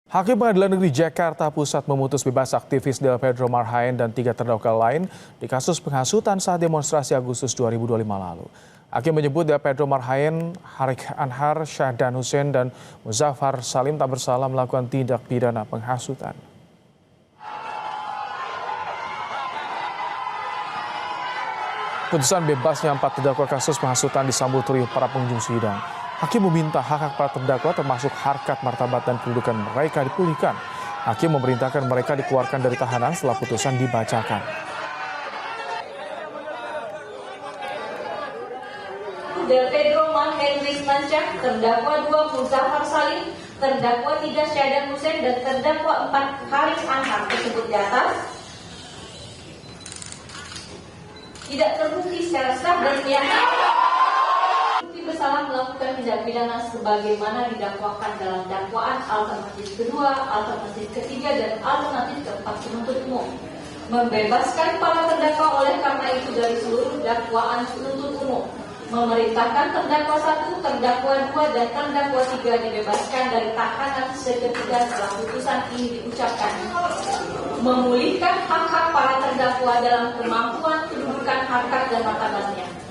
Hakim Pengadilan Negeri Jakarta Pusat memutus bebas aktivis Del Pedro Marhaen dan 3 terdakwa lain di kasus penghasutan saat demonstrasi Agustus 2025 lalu. Hakim menyebut Del Pedro Marhaen, Harik Anhar, Syahdan Hussein, dan Muzaffar Salim tak bersalah melakukan tindak pidana penghasutan. Putusan bebasnya 4 terdakwa kasus penghasutan disambut riuh para pengunjung sidang. Hakim meminta hak-hak para terdakwa termasuk harkat, martabat, dan kedudukan mereka dipulihkan. Hakim memerintahkan mereka dikeluarkan dari tahanan setelah putusan dibacakan. Del Pedro Marhaen Rizmansyah, terdakwa 2 Muzaffar Salim, terdakwa 3 Syahdan Hussein, dan terdakwa 4 Harik Anhar tersebut di atas tidak terbukti secara sah dan meyakinkan bersalah melakukan tindak pidana sebagaimana didakwakan dalam dakwaan alternatif kedua, alternatif ketiga, dan alternatif keempat penuntut umum. Membebaskan para terdakwa oleh karena itu dari seluruh dakwaan penuntut umum. Memerintahkan terdakwa 1, terdakwa 2, dan terdakwa 3 dibebaskan dari tahanan seketika setelah putusan ini diucapkan. Memulihkan hak-hak para terdakwa dalam kemampuan, kedudukan, harkat, dan martabatnya.